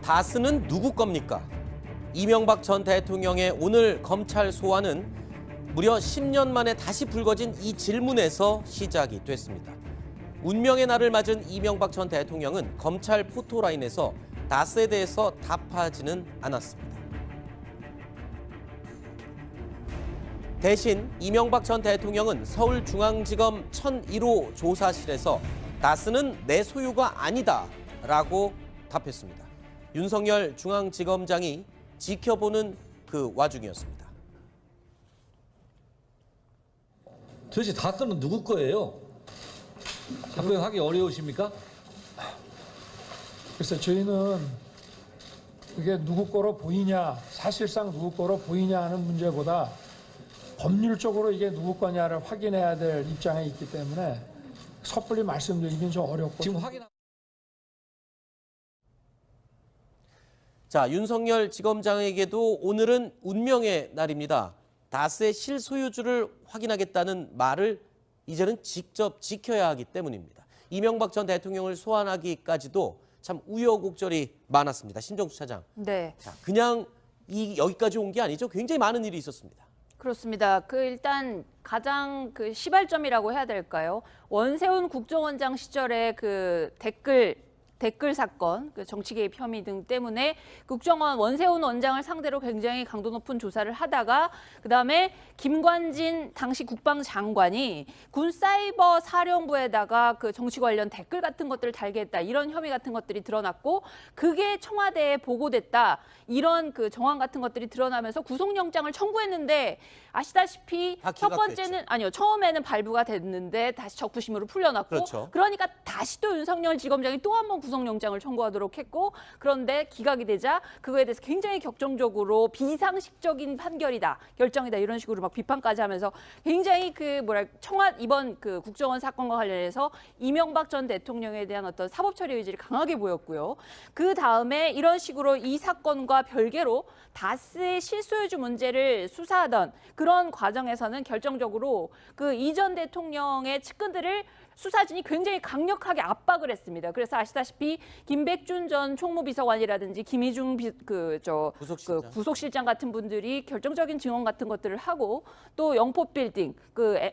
다스는 누구 겁니까? 이명박 전 대통령의 오늘 검찰 소환은 무려 10년 만에 다시 불거진 이 질문에서 시작이 됐습니다. 운명의 날을 맞은 이명박 전 대통령은 검찰 포토라인에서 다스에 대해서 답하지는 않았습니다. 대신 이명박 전 대통령은 서울중앙지검 1001호 조사실에서 다스는 내 소유가 아니다라고 답했습니다. 윤석열 중앙지검장이 지켜보는 그 와중이었습니다. 도대체 다스는 누구 거예요? 답변하기 어려우십니까? 글쎄 저희는 그게 누구 거로 보이냐, 사실상 누구 거로 보이냐 하는 문제보다 법률적으로 이게 누구 거냐를 확인해야 될 입장에 있기 때문에 섣불리 말씀드리긴 좀 어렵고. 지금 확인. 자, 윤석열 지검장에게도 오늘은 운명의 날입니다. 다스의 실소유주를 확인하겠다는 말을 이제는 직접 지켜야 하기 때문입니다. 이명박 전 대통령을 소환하기까지도 참 우여곡절이 많았습니다. 신정수 차장. 네. 자, 그냥 여기까지 온 게 아니죠. 굉장히 많은 일이 있었습니다. 그렇습니다. 일단 가장 시발점이라고 해야 될까요? 원세훈 국정원장 시절에 댓글 사건, 정치 개입 혐의 등 때문에 국정원 원세훈 원장을 상대로 굉장히 강도 높은 조사를 하다가 그다음에 김관진 당시 국방장관이 군 사이버 사령부에다가 정치 관련 댓글 같은 것들을 달게 했다. 이런 혐의 같은 것들이 드러났고 그게 청와대에 보고됐다. 이런 정황 같은 것들이 드러나면서 구속영장을 청구했는데 아시다시피 첫 번째는 아니요. 처음에는 발부가 됐는데 다시 적부심으로 풀려났고 그렇죠. 그러니까 다시 또 윤석열 지검장이 또 한 번 구속영장을 청구하도록 했고 그런데 기각이 되자 그거에 대해서 굉장히 격정적으로 비상식적인 판결이다, 결정이다 이런 식으로 막 비판까지 하면서 굉장히 이번 국정원 사건과 관련해서 이명박 전 대통령에 대한 어떤 사법 처리 의지를 강하게 보였고요. 그 다음에 이런 식으로 이 사건과 별개로 다스의 실소유주 문제를 수사하던 그런 과정에서는 결정적으로 이 전 대통령의 측근들을 수사진이 굉장히 강력하게 압박을 했습니다. 그래서 아시다시피 김백준 전 총무비서관이라든지 김희중 부속실장 같은 분들이 결정적인 증언 같은 것들을 하고 또 영포빌딩,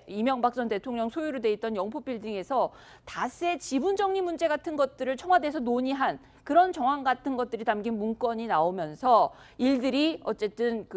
이명박 전 대통령 소유로 돼 있던 영포빌딩에서 다스의 지분 정리 문제 같은 것들을 청와대에서 논의한 그런 정황 같은 것들이 담긴 문건이 나오면서 일들이 어쨌든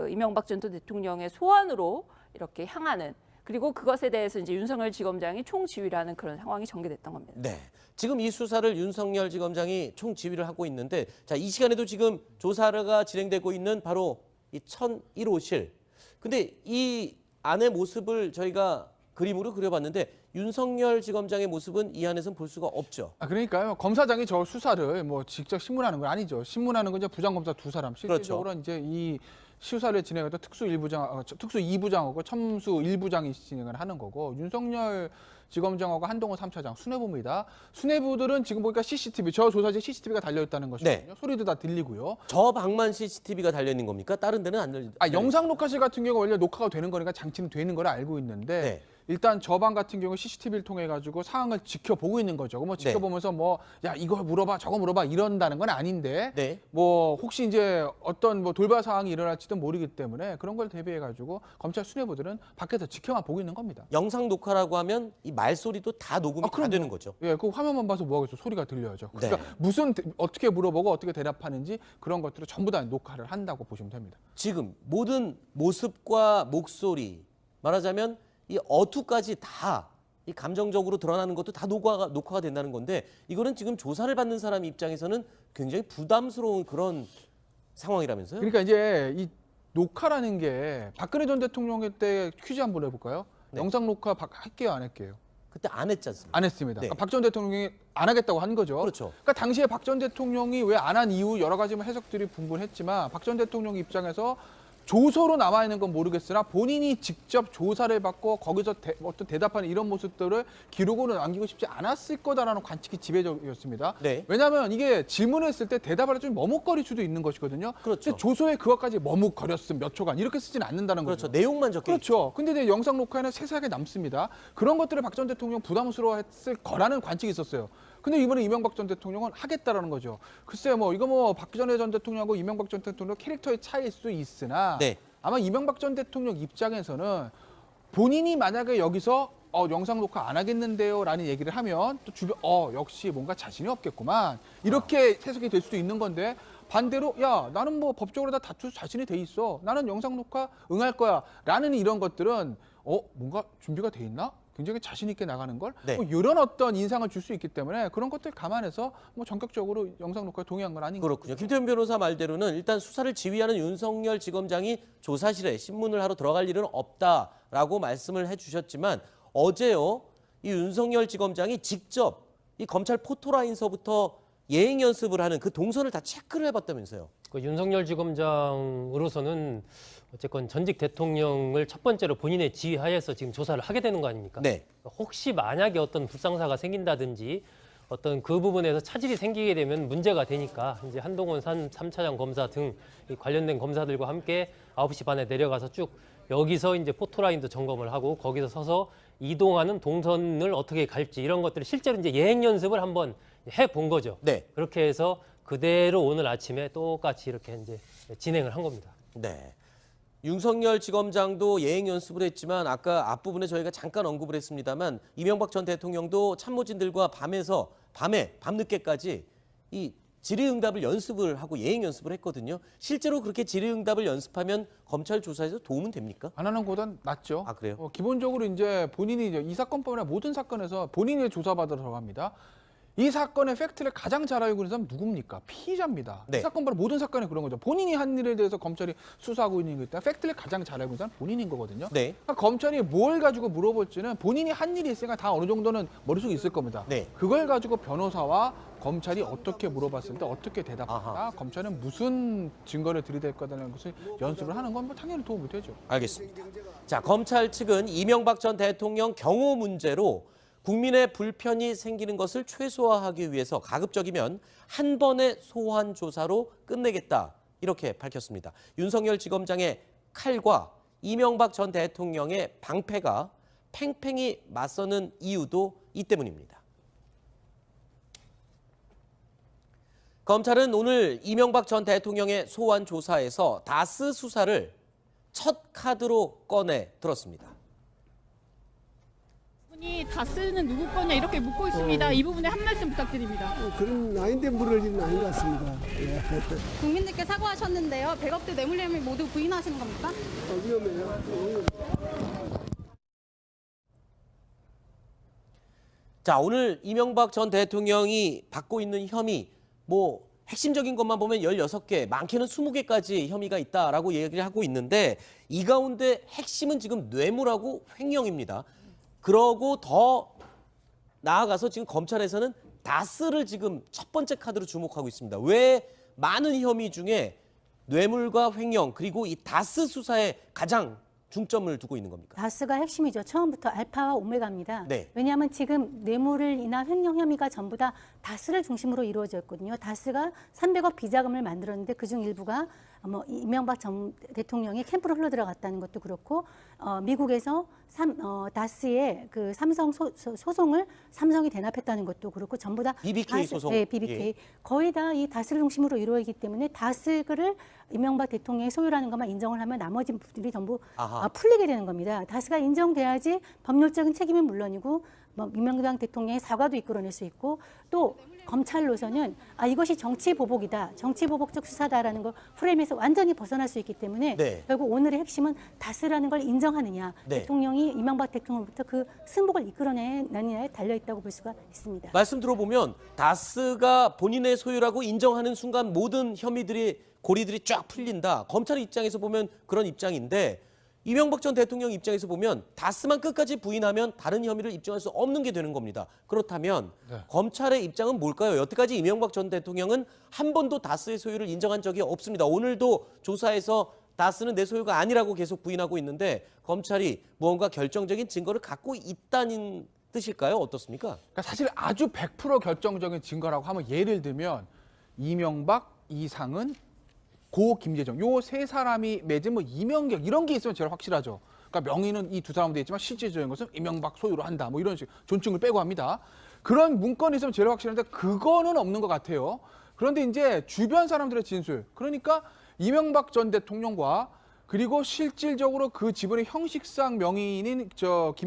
이명박 전 대통령의 소환으로 이렇게 향하는, 그리고 그것에 대해서 이제 윤석열 지검장이 총지휘를 하는 그런 상황이 전개됐던 겁니다. 네. 지금 이 수사를 윤석열 지검장이 총지휘를 하고 있는데, 자, 이 시간에도 지금 조사가 진행되고 있는 바로 이 1001호실. 근데 이 안의 모습을 저희가 그림으로 그려봤는데 윤석열 지검장의 모습은 이 안에서는 볼 수가 없죠. 그러니까요. 검사장이 저 수사를 직접 신문하는 건 아니죠. 신문하는 건 이제 부장검사 두 사람. 실질적으로 그렇죠. 이제 이 수사를 진행했던 특수 2부장하고 첨수 1부장이 진행을 하는 거고, 윤석열 지검장하고 한동훈 3차장 수뇌부입니다. 수뇌부들은 지금 보니까 CCTV, 저 조사지에 CCTV가 달려있다는 것이거든요. 네. 소리도 다 들리고요. 저 방만 CCTV가 달려있는 겁니까? 다른 데는 안 달려? 영상 녹화실 같은 경우 원래 녹화가 되는 거니까 장치는 되는 걸 알고 있는데 네. 일단 저 방 같은 경우 CCTV를 통해 가지고 상황을 지켜보고 있는 거죠. 지켜보면서 야 이거 물어봐 저거 물어봐 이런다는 건 아닌데 네. 혹시 이제 어떤 돌발 상황이 일어날지도 모르기 때문에 그런 걸 대비해 가지고 검찰 수뇌부들은 밖에서 지켜만 보고 있는 겁니다. 영상 녹화라고 하면 이 말소리도 다 녹음이 다 되는 거죠. 예, 그 화면만 봐서 뭐 하겠어. 소리가 들려야죠. 그러니까 네. 어떻게 물어보고 어떻게 대답하는지 그런 것들을 전부 다 녹화를 한다고 보시면 됩니다. 지금 모든 모습과 목소리, 말하자면 이 어투까지 다 이 감정적으로 드러나는 것도 다 녹화가 된다는 건데, 이거는 지금 조사를 받는 사람 입장에서는 굉장히 부담스러운 그런 상황이라면서요? 그러니까 이제 이 녹화라는 게 박근혜 전 대통령 때 퀴즈 한번 해볼까요? 네. 영상 녹화 할게요, 안 할게요? 그때 안 했지 않습니까? 안 했습니다. 네. 그러니까 박 전 대통령이 안 하겠다고 한 거죠. 그렇죠. 그러니까 당시에 박 전 대통령이 왜 안 한 이유 여러 가지 해석들이 분분했지만 박 전 대통령 입장에서 조서로 남아 있는 건 모르겠으나 본인이 직접 조사를 받고 거기서 어떤 대답하는 이런 모습들을 기록으로 남기고 싶지 않았을 거다라는 관측이 지배적이었습니다. 네. 왜냐하면 이게 질문을 했을 때 대답을 좀 머뭇거릴 수도 있는 것이거든요. 그렇죠. 근데 조서에 그것까지 머뭇거렸음 몇 초간 이렇게 쓰지는 않는다는 그렇죠. 거죠. 내용만 적혀 그렇죠. 근데 이제 영상 녹화에는 세세하게 남습니다. 그런 것들을 박 전 대통령 부담스러워했을 거라는 관측이 있었어요. 근데 이번에 이명박 전 대통령은 하겠다라는 거죠. 글쎄요, 뭐 이거 뭐 박근혜 전 대통령하고 이명박 전 대통령 캐릭터의 차이일 수 있으나 네. 아마 이명박 전 대통령 입장에서는 본인이 만약에 여기서 영상 녹화 안 하겠는데요라는 얘기를 하면 또 주변 역시 뭔가 자신이 없겠구만 이렇게 해석이 될 수도 있는 건데 반대로 야 나는 뭐 법적으로 다 다툴 자신이 돼 있어 나는 영상 녹화 응할 거야라는 이런 것들은 뭔가 준비가 돼 있나? 굉장히 자신 있게 나가는 걸 네. 뭐 이런 어떤 인상을 줄 수 있기 때문에 그런 것들 감안해서 뭐 전격적으로 영상 녹화에 동의한 건 아닌가. 그렇군요. 김태현 변호사 말대로는 일단 수사를 지휘하는 윤석열 지검장이 조사실에 신문을 하러 들어갈 일은 없다라고 말씀을 해주셨지만 어제요 이 윤석열 지검장이 직접 이 검찰 포토라인서부터 예행 연습을 하는 그 동선을 다 체크를 해봤다면서요. 그 윤석열 지검장으로서는 어쨌건 전직 대통령을 첫 번째로 본인의 지휘하에서 지금 조사를 하게 되는 거 아닙니까? 네. 혹시 만약에 어떤 불상사가 생긴다든지 어떤 그 부분에서 차질이 생기게 되면 문제가 되니까 이제 한동훈 3차장 검사 등 이 관련된 검사들과 함께 9시 반에 내려가서 쭉 여기서 이제 포토라인도 점검을 하고 거기서 서서 이동하는 동선을 어떻게 갈지 이런 것들을 실제로 이제 예행 연습을 한번 해본 거죠. 네. 그렇게 해서 그대로 오늘 아침에 똑같이 이렇게 이제 진행을 한 겁니다. 네. 윤석열 지검장도 예행 연습을 했지만 아까 앞부분에 저희가 잠깐 언급을 했습니다만 이명박 전 대통령도 참모진들과 밤늦게까지 이 질의응답을 연습을 하고 예행 연습을 했거든요. 실제로 그렇게 질의응답을 연습하면 검찰 조사에서 도움은 됩니까? 안 하는 것보단 낫죠. 아, 그래요? 기본적으로 이제 본인이 이 사건뿐만 아니라 모든 사건에서 본인이 조사받으러 들어갑니다. 이 사건의 팩트를 가장 잘 알고 있는 사람은 누굽니까? 피의자입니다. 네. 이 사건보다 모든 사건이 그런 거죠. 본인이 한 일에 대해서 검찰이 수사하고 있는 거기 때문에 팩트를 가장 잘 알고 있는 사람은 본인인 거거든요. 네. 그러니까 검찰이 뭘 가지고 물어볼지는 본인이 한 일이 있으니까 다 어느 정도는 머릿속에 있을 겁니다. 네. 그걸 가지고 변호사와 검찰이 어떻게 물어봤을 때 어떻게 아하. 대답한다, 검찰은 무슨 증거를 들이댈 거다라는 것을 연습을 하는 건 뭐 당연히 도움이 되죠. 알겠습니다. 자, 검찰 측은 이명박 전 대통령 경호 문제로 국민의 불편이 생기는 것을 최소화하기 위해서 가급적이면 한 번의 소환 조사로 끝내겠다 이렇게 밝혔습니다. 윤석열 지검장의 칼과 이명박 전 대통령의 방패가 팽팽히 맞서는 이유도 이 때문입니다. 검찰은 오늘 이명박 전 대통령의 소환 조사에서 다스 수사를 첫 카드로 꺼내 들었습니다. 분이 다스는 누구 거냐 이렇게 묻고 있습니다. 이 부분에 한 말씀 부탁드립니다. 그런 아닌데 물을 일은 아닌 것 같습니다. 예. 국민들께 사과하셨는데요. 100억대 뇌물 혐의 모두 부인하시는 겁니까? 위험해요. 자, 오늘 이명박 전 대통령이 받고 있는 혐의 뭐 핵심적인 것만 보면 16개, 많게는 20개까지 혐의가 있다라고 얘기를 하고 있는데 이 가운데 핵심은 지금 뇌물하고 횡령입니다. 그러고 더 나아가서 지금 검찰에서는 다스를 지금 첫 번째 카드로 주목하고 있습니다. 왜 많은 혐의 중에 뇌물과 횡령 그리고 이 다스 수사에 가장 중점을 두고 있는 겁니까? 다스가 핵심이죠. 처음부터 알파와 오메가입니다. 네. 왜냐하면 지금 뇌물을 인한 횡령 혐의가 전부 다 다스를 중심으로 이루어져 있거든요. 다스가 300억 비자금을 만들었는데 그중 일부가 이명박 전 대통령의 캠프로 흘러들어갔다는 것도 그렇고 미국에서 다스의 그 삼성 소송을 삼성이 대납했다는 것도 그렇고 전부 다 BBK 소송. 네, BBK. 예. 거의 다 이 다스를 중심으로 이루어지기 때문에 다스를 이명박 대통령의 소유라는 것만 인정을 하면 나머지 부분들이 전부 풀리게 되는 겁니다. 다스가 인정돼야지 법률적인 책임은 물론이고 이명박 대통령의 사과도 이끌어낼 수 있고 또 검찰로서는 이것이 정치보복이다, 정치보복적 수사다라는 걸 프레임에서 완전히 벗어날 수 있기 때문에 네. 결국 오늘의 핵심은 다스라는 걸 인정하느냐, 네. 대통령이 이명박 대통령부터 그 승복을 이끌어내느냐에 달려있다고 볼 수가 있습니다. 말씀 들어보면 다스가 본인의 소유라고 인정하는 순간 모든 혐의들이 고리들이 쫙 풀린다. 검찰 입장에서 보면 그런 입장인데 이명박 전 대통령 입장에서 보면 다스만 끝까지 부인하면 다른 혐의를 입증할 수 없는 게 되는 겁니다. 그렇다면 검찰의 입장은 뭘까요? 여태까지 이명박 전 대통령은 한 번도 다스의 소유를 인정한 적이 없습니다. 오늘도 조사에서 다스는 내 소유가 아니라고 계속 부인하고 있는데 검찰이 무언가 결정적인 증거를 갖고 있다는 뜻일까요? 어떻습니까? 그러니까 사실 아주 100% 결정적인 증거라고 하면 예를 들면 이명박, 이상은, 고 김재정 요 세 사람이 맺은 이명격 이런 게 있으면 제일 확실하죠. 그러니까 명의는 이 두 사람 돼 있지만 실질적인 것은 이명박 소유로 한다. 이런 식 존칭을 빼고 합니다. 그런 문건이 있으면 제일 확실한데 그거는 없는 것 같아요. 그런데 이제 주변 사람들의 진술, 그러니까 이명박 전 대통령과 그리고 실질적으로 그 지분의 형식상 명의인인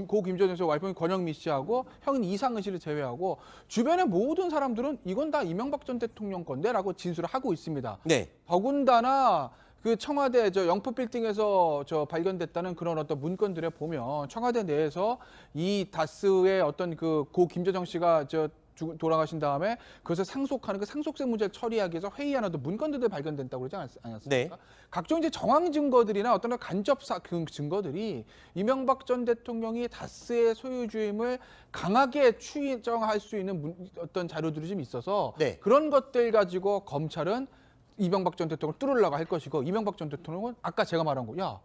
고 김전영 씨 와이프인 권영미 씨하고 형인 이상은 씨를 제외하고 주변의 모든 사람들은 이건 다 이명박 전 대통령 건데라고 진술을 하고 있습니다. 네. 더군다나 그 청와대 영포 빌딩에서 발견됐다는 그런 어떤 문건들에 보면 청와대 내에서 이 다스의 어떤 그 고 김전영 씨가 돌아가신 다음에 그것을 상속하는 그 상속세 문제를 처리하기 위해서 회의하는 어떤 문건들이 발견됐다고 그러지 않았습니까? 네. 각종 이제 정황 증거들이나 어떤 간접 증거들이 이명박 전 대통령이 다스의 소유주임을 강하게 추정할 수 있는 어떤 자료들이 좀 있어서 네. 그런 것들 가지고 검찰은 이명박 전 대통령을 뚫으려고 할 것이고 이명박 전 대통령은 아까 제가 말한 거, 야,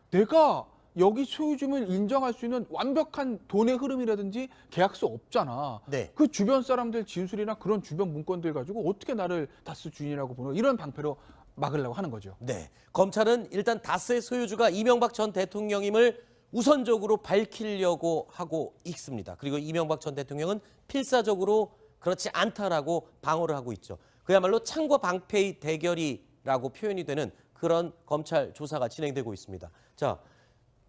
내가 여기 소유주임을 인정할 수 있는 완벽한 돈의 흐름이라든지 계약서 없잖아. 네. 그 주변 사람들 진술이나 그런 주변 문건들 가지고 어떻게 나를 다스 주인이라고 보는 이런 방패로 막으려고 하는 거죠. 네. 검찰은 일단 다스의 소유주가 이명박 전 대통령임을 우선적으로 밝히려고 하고 있습니다. 그리고 이명박 전 대통령은 필사적으로 그렇지 않다라고 방어를 하고 있죠. 그야말로 창과 방패의 대결이라고 표현이 되는 그런 검찰 조사가 진행되고 있습니다. 자,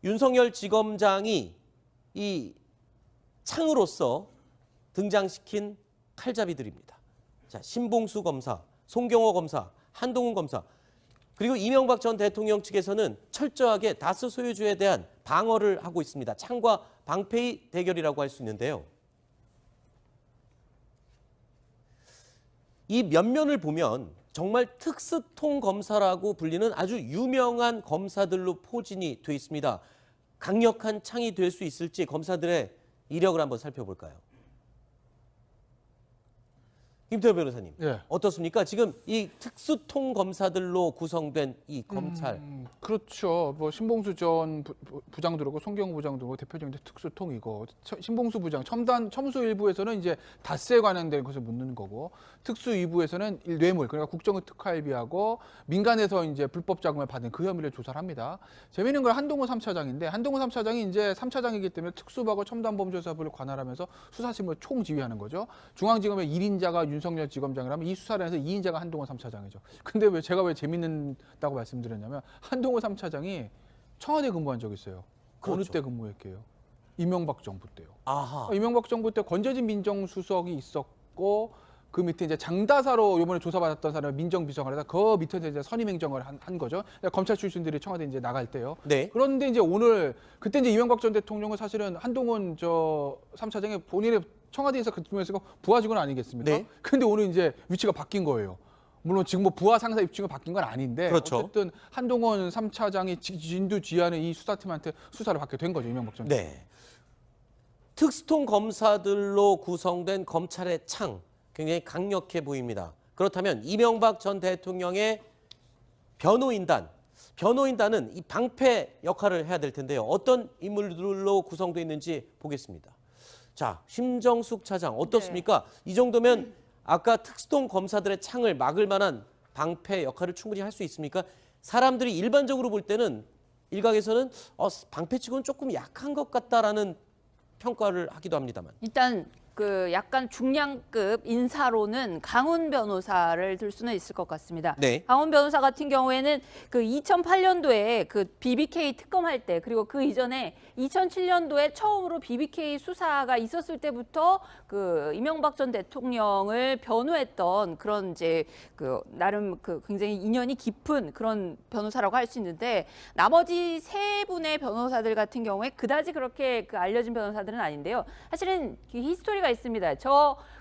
윤석열 지검장이 이 창으로서 등장시킨 칼잡이들입니다. 자, 신봉수 검사, 송경호 검사, 한동훈 검사, 그리고 이명박 전 대통령 측에서는 철저하게 다스 소유주에 대한 방어를 하고 있습니다. 창과 방패의 대결이라고 할 수 있는데요. 이 면면을 보면 정말 특수통 검사라고 불리는 아주 유명한 검사들로 포진이 돼 있습니다. 강력한 창이 될 수 있을지 검사들의 이력을 한번 살펴볼까요? 김태호 변호사님, 예. 어떻습니까? 지금 이 특수통 검사들로 구성된 이 검찰. 그렇죠. 뭐 신봉수 전 부장 들어오고 송경호 부장 들어오고 대표적인 특수통이고 신봉수 부장 첨수 1부에서는 이제 다스에 관련된 것을 묻는 거고 특수 2부에서는 뇌물 그러니까 국정의 특활비하고 민간에서 이제 불법 자금을 받은 그 혐의를 조사를 합니다. 재미있는 건 한동훈 3차장인데 한동훈 3차장이 이제 3차장이기 때문에 특수부하고 첨단범죄수사부를 관할하면서 수사팀을 총지휘하는 거죠. 중앙지검의 1인자가 윤석열 지검장이라면 이 수사를 해서 2인자가 한동훈 3차장이죠. 근데 제가 왜 재밌다고 말씀드렸냐면 한동훈 3차장이 청와대 근무한 적이 있어요. 그렇죠. 어느 때 근무했게요? 이명박 정부 때요. 아하. 이명박 정부 때 권재진 민정수석이 있었고 그 밑에 이제 장다사로 이번에 조사받았던 사람을 민정비서관을 해서 그 밑에서 이제 선임행정을 한 거죠. 그러니까 검찰 출신들이 청와대 이제 나갈 때요. 네. 그런데 이제 오늘 그때 이제 이명박 전 대통령은 사실은 한동훈 3차장의 본인의 청와대에서 근무했으니까 부하 직원 아니겠습니까? 네. 근데 오늘 이제 위치가 바뀐 거예요. 물론 지금 뭐 부하 상사 입증이 바뀐 건 아닌데 그렇죠. 어쨌든 한동훈 3차장이 진두지휘하는 이 수사팀한테 수사를 받게 된 거죠. 이명박 전 대통령. 네. 특수통 검사들로 구성된 검찰의 창 굉장히 강력해 보입니다. 그렇다면 이명박 전 대통령의 변호인단은 이 방패 역할을 해야 될 텐데요. 어떤 인물들로 구성되어 있는지 보겠습니다. 자, 심정숙 차장 어떻습니까? 이 정도면 아까 특수통 검사들의 창을 막을 만한 방패 역할을 충분히 할 수 있습니까? 사람들이 일반적으로 볼 때는 일각에서는 방패치고는 조금 약한 것 같다라는 평가를 하기도 합니다만. 일단 그 약간 중량급 인사로는 강훈 변호사를 들 수는 있을 것 같습니다. 네. 강훈 변호사 같은 경우에는 그 2008년도에 그 BBK 특검할 때 그리고 그 이전에 2007년도에 처음으로 BBK 수사가 있었을 때부터 그 이명박 전 대통령을 변호했던 그런 이제 그 나름 그 굉장히 인연이 깊은 그런 변호사라고 할 수 있는데 나머지 세 분의 변호사들 같은 경우에 그다지 그렇게 그 알려진 변호사들은 아닌데요. 사실은 그 히스토리가 있습니다.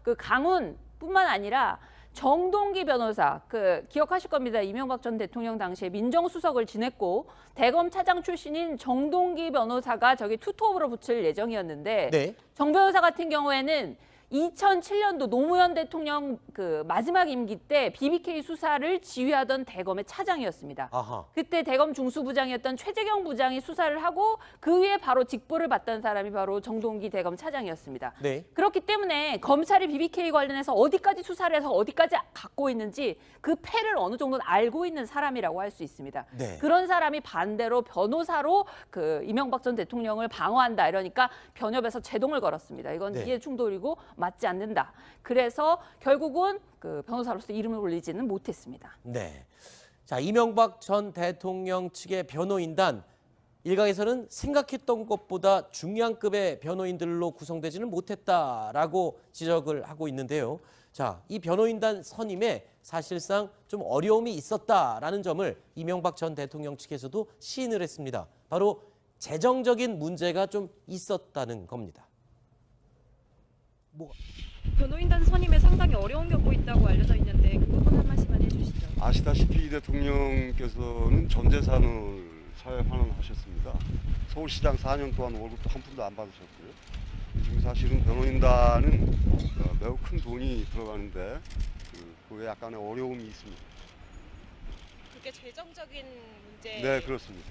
그 강훈뿐만 아니라 정동기 변호사, 그 기억하실 겁니다. 이명박 전 대통령 당시에 민정수석을 지냈고 대검 차장 출신인 정동기 변호사가 저기 투톱으로 붙일 예정이었는데 네. 정 변호사 같은 경우에는 2007년도 노무현 대통령 그 마지막 임기 때 BBK 수사를 지휘하던 대검의 차장이었습니다. 아하. 그때 대검 중수부장이었던 최재경 부장이 수사를 하고 그 위에 바로 직보를 받던 사람이 바로 정동기 대검 차장이었습니다. 네. 그렇기 때문에 검찰이 BBK 관련해서 어디까지 수사를 해서 어디까지 갖고 있는지 그 패를 어느 정도는 알고 있는 사람이라고 할 수 있습니다. 네. 그런 사람이 반대로 변호사로 그 이명박 전 대통령을 방어한다 이러니까 변협에서 제동을 걸었습니다. 이건 네. 이해 충돌이고 맞지 않는다. 그래서 결국은 그 변호사로서 이름을 올리지는 못했습니다. 네. 자, 이명박 전 대통령 측의 변호인단, 일각에서는 생각했던 것보다 중요한 급의 변호인들로 구성되지는 못했다라고 지적을 하고 있는데요. 자, 이 변호인단 선임에 사실상 좀 어려움이 있었다라는 점을 이명박 전 대통령 측에서도 시인을 했습니다. 바로 재정적인 문제가 좀 있었다는 겁니다. 변호인단 선임에 상당히 어려운 겪고 있다고 알려져 있는데 그 부분 한 말씀만 해주시죠. 아시다시피 이 대통령께서는 전 재산을 사회 환원하셨습니다. 서울시장 4년 동안 월급도 한 푼도 안 받으셨고요. 지금 사실은 변호인단은 매우 큰 돈이 들어가는데 그에 약간의 어려움이 있습니다. 그게 재정적인 문제. 네, 그렇습니다.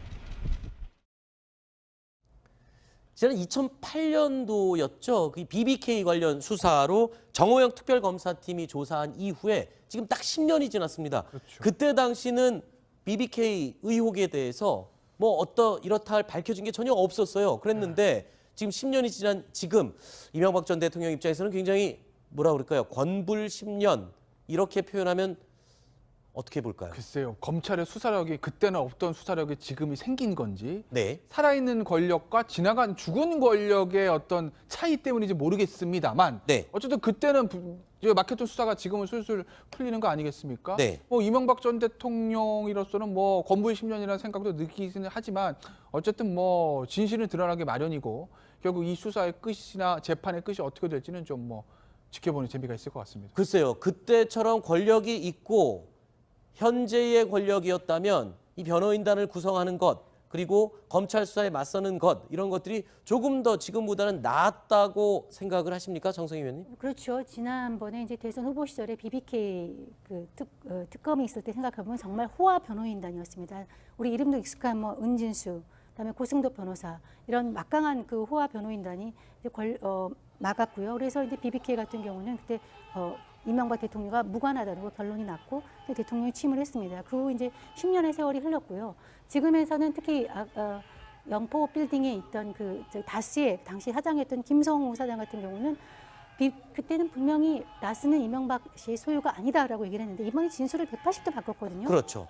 지난 2008년도였죠. 그 BBK 관련 수사로 정호영 특별검사팀이 조사한 이후에 지금 딱 10년이 지났습니다. 그렇죠. 그때 당시는 BBK 의혹에 대해서 뭐 이렇다 할 밝혀진 게 전혀 없었어요. 그랬는데 지금 10년이 지난 지금 이명박 전 대통령 입장에서는 굉장히 뭐라 그럴까요? 권불 10년 이렇게 표현하면 어떻게 볼까요? 글쎄요. 검찰의 수사력이 그때는 없던 수사력이 지금이 생긴 건지 네. 살아있는 권력과 지나간 죽은 권력의 어떤 차이 때문인지 모르겠습니다만 네. 어쨌든 그때는 막혔던 수사가 지금은 술술 풀리는 거 아니겠습니까? 네. 뭐 이명박 전 대통령으로서는 뭐 권부의 10년이라는 생각도 느끼기는 하지만 어쨌든 뭐 진실은 드러나기 마련이고 결국 이 수사의 끝이나 재판의 끝이 어떻게 될지는 좀 뭐 지켜보는 재미가 있을 것 같습니다. 글쎄요. 그때처럼 권력이 있고 현재의 권력이었다면 이 변호인단을 구성하는 것 그리고 검찰 수사에 맞서는 것 이런 것들이 조금 더 지금보다는 나았다고 생각을 하십니까, 정성희 의원님? 그렇죠. 지난번에 이제 대선 후보 시절에 BBK 특검이 있을 때 생각해보면 정말 호화 변호인단이었습니다. 우리 이름도 익숙한 뭐 은진수, 그다음에 고승도 변호사 이런 막강한 그 호화 변호인단이 이제 막았고요. 그래서 이제 BBK 같은 경우는 그때 이명박 대통령과 무관하다는 거 결론이 났고 대통령이 취임을 했습니다. 그 후 이제 10년의 세월이 흘렀고요. 지금에서는 특히 영포 빌딩에 있던 그 다스의 당시 사장이었던 김성우 사장 같은 경우는 그때는 분명히 다스는 이명박 씨의 소유가 아니다라고 얘기를 했는데 이번에 진술을 180도 바꿨거든요. 그렇죠.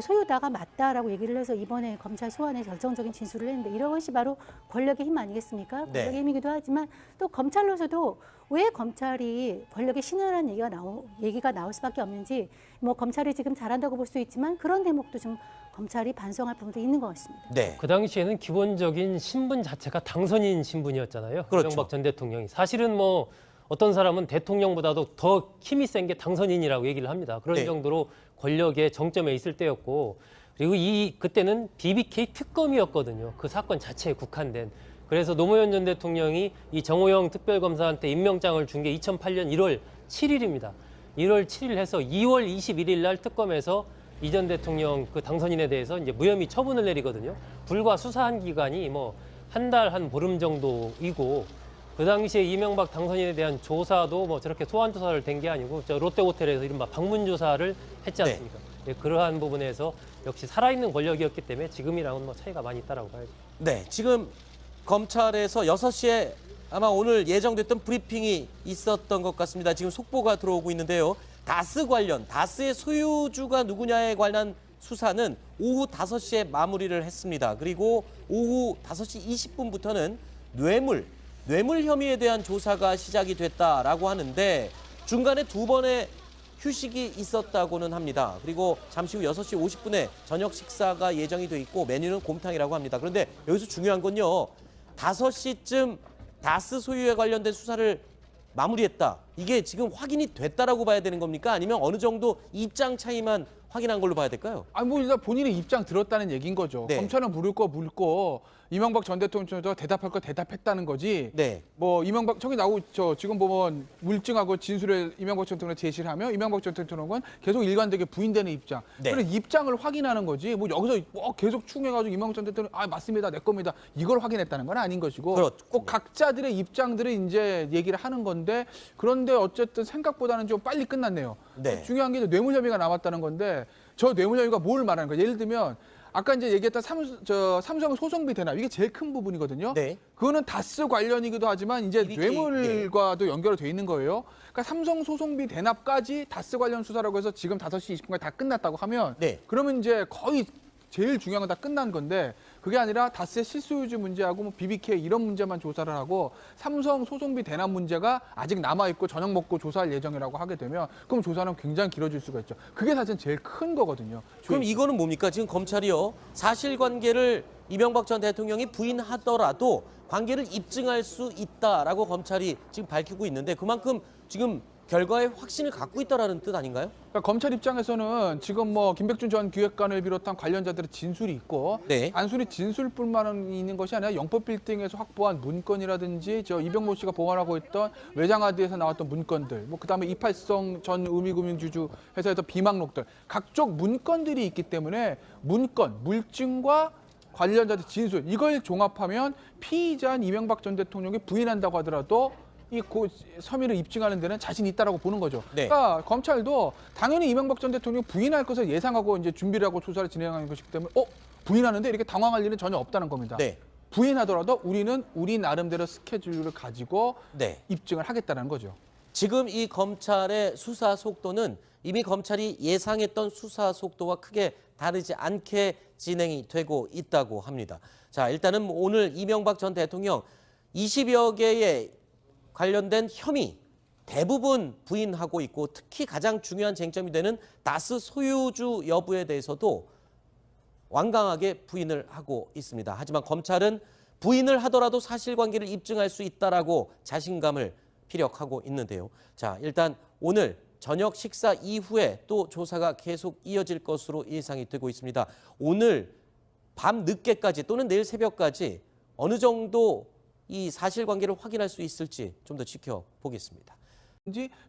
소유다가 맞다라고 얘기를 해서 이번에 검찰 소환에 결정적인 진술을 했는데 이것이 바로 권력의 힘 아니겠습니까? 네. 권력의 힘이기도 하지만 또 검찰로서도 왜 검찰이 권력의 신이라는 얘기가 나올 수밖에 없는지 뭐 검찰이 지금 잘한다고 볼 수 있지만 그런 대목도 좀 검찰이 반성할 부분도 있는 것 같습니다. 네. 그 당시에는 기본적인 신분 자체가 당선인 신분이었잖아요. 그렇죠. 이명박 전 대통령이. 사실은 뭐 어떤 사람은 대통령보다도 더 힘이 센 게 당선인이라고 얘기를 합니다. 그런 네. 정도로 권력의 정점에 있을 때였고 그리고 그때는 BBK 특검이었거든요. 그 사건 자체에 국한된. 그래서 노무현 전 대통령이 이 정호영 특별검사한테 임명장을 준 게 2008년 1월 7일입니다. 1월 7일 해서 2월 21일 날 특검에서 이 전 대통령 그 당선인에 대해서 이제 무혐의 처분을 내리거든요. 불과 수사한 기간이 뭐 한 달 한 보름 정도이고 그 당시에 이명박 당선인에 대한 조사도 뭐 저렇게 소환 조사를 된 게 아니고 저 롯데호텔에서 이른바 방문 조사를 했지 않습니까? 네. 그러한 부분에서 역시 살아있는 권력이었기 때문에 지금이랑은 뭐 차이가 많이 있다라고 봐야죠. 네, 지금 검찰에서 6시에 아마 오늘 예정됐던 브리핑이 있었던 것 같습니다. 지금 속보가 들어오고 있는데요. 다스의 소유주가 누구냐에 관한 수사는 오후 5시에 마무리를 했습니다. 그리고 오후 5시 20분부터는 뇌물 혐의에 대한 조사가 시작이 됐다라고 하는데 중간에 2번의 휴식이 있었다고는 합니다. 그리고 잠시 후 6시 50분에 저녁 식사가 예정이 돼 있고 메뉴는 곰탕이라고 합니다. 그런데 여기서 중요한 건요. 5시쯤 다스 소유에 관련된 수사를 마무리했다. 이게 지금 확인이 됐다라고 봐야 되는 겁니까? 아니면 어느 정도 입장 차이만 확인한 걸로 봐야 될까요? 아니 뭐 일단 본인의 입장 들었다는 얘기인 거죠. 네. 검찰은 물을 거 물고 이명박 전 대통령도 대답할 거 대답했다는 거지. 네. 뭐 이명박 저기 지금 보면 물증하고 진술을 이명박 전 대통령 제시를 하면 이명박 전 대통령은 계속 일관되게 부인되는 입장. 네. 그런 입장을 확인하는 거지. 뭐 여기서 계속 충해가지고 이명박 전 대통령 맞습니다 내 겁니다 이걸 확인했다는 건 아닌 것이고. 그렇군요. 꼭 각자들의 입장들을 이제 얘기를 하는 건데 그런데 어쨌든 생각보다는 좀 빨리 끝났네요. 네. 중요한 게 뇌물 혐의가 남았다는 건데 저 뇌물 혐의가 뭘 말하는 거예요? 예를 들면 아까 이제 얘기했던 삼성 소송비 대납 이게 제일 큰 부분이거든요. 네. 그거는 다스 관련이기도 하지만 이제 뇌물과도 연결이 돼 있는 거예요. 그러니까 삼성 소송비 대납까지 다스 관련 수사라고 해서 지금 5시 20분까지 다 끝났다고 하면 네. 그러면 이제 거의 제일 중요한 건 다 끝난 건데 그게 아니라 다스의 실소유주 문제하고 뭐 BBK 이런 문제만 조사를 하고 삼성 소송비 대납 문제가 아직 남아있고 저녁 먹고 조사할 예정이라고 하게 되면 그럼 조사는 굉장히 길어질 수가 있죠. 그게 사실 제일 큰 거거든요. 그럼 이거는 뭡니까? 지금 검찰이요. 사실관계를 이명박 전 대통령이 부인하더라도 관계를 입증할 수 있다라고 검찰이 지금 밝히고 있는데 그만큼 지금 결과에 확신을 갖고 있다라는 뜻 아닌가요? 그러니까 검찰 입장에서는 지금 뭐 김백준 전 기획관을 비롯한 관련자들의 진술이 있고 네. 단순히 진술뿐만 있는 것이 아니라 영법 빌딩에서 확보한 문건이라든지 저 이병모 씨가 보관하고 있던 외장하드에서 나왔던 문건들, 뭐 그다음에 이팔성 전 의미금융주주 회사에서 비망록들 각종 문건들이 있기 때문에 문건, 물증과 관련자들 진술 이걸 종합하면 피의자인 이명박 전 대통령이 부인한다고 하더라도 이 혐의를 입증하는 데는 자신 있다라고 보는 거죠. 네. 그러니까 검찰도 당연히 이명박 전 대통령 부인할 것을 예상하고 이제 준비를 하고 조사를 진행하는 것이기 때문에 부인하는데 이렇게 당황할 일은 전혀 없다는 겁니다. 네. 부인하더라도 우리는 우리 나름대로 스케줄을 가지고 네. 입증을 하겠다는 거죠. 지금 이 검찰의 수사 속도는 이미 검찰이 예상했던 수사 속도와 크게 다르지 않게 진행이 되고 있다고 합니다. 자, 일단은 오늘 이명박 전 대통령 20여 개의 관련된 혐의 대부분 부인하고 있고 특히 가장 중요한 쟁점이 되는 다스 소유주 여부에 대해서도 완강하게 부인을 하고 있습니다. 하지만 검찰은 부인을 하더라도 사실관계를 입증할 수 있다라고 자신감을 피력하고 있는데요. 자, 일단 오늘 저녁 식사 이후에 또 조사가 계속 이어질 것으로 예상이 되고 있습니다. 오늘 밤 늦게까지 또는 내일 새벽까지 어느 정도 이 사실관계를 확인할 수 있을지 좀 더 지켜보겠습니다.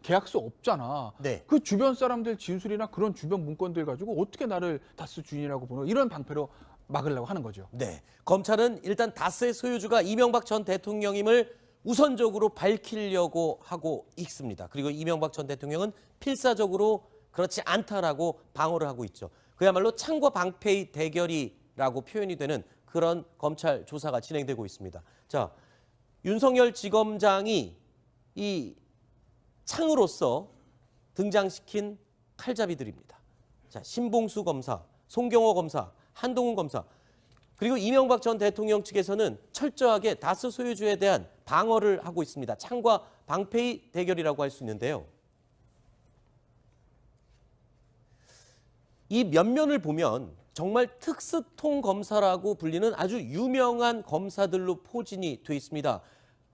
계약서 없잖아. 네. 그 주변 사람들 진술이나 그런 주변 문건들 가지고 어떻게 나를 다스 주인이라고 보는 이런 방패로 막으려고 하는 거죠. 네. 검찰은 일단 다스의 소유주가 이명박 전 대통령임을 우선적으로 밝히려고 하고 있습니다. 그리고 이명박 전 대통령은 필사적으로 그렇지 않다라고 방어를 하고 있죠. 그야말로 창과 방패의 대결이라고 표현이 되는 그런 검찰 조사가 진행되고 있습니다. 자, 윤석열 지검장이 이 창으로서 등장시킨 칼잡이들입니다. 자, 신봉수 검사, 송경호 검사, 한동훈 검사, 그리고 이명박 전 대통령 측에서는 철저하게 다스 소유주에 대한 방어를 하고 있습니다. 창과 방패의 대결이라고 할 수 있는데요. 이 면면을 보면 정말 특수통 검사라고 불리는 아주 유명한 검사들로 포진이 돼 있습니다.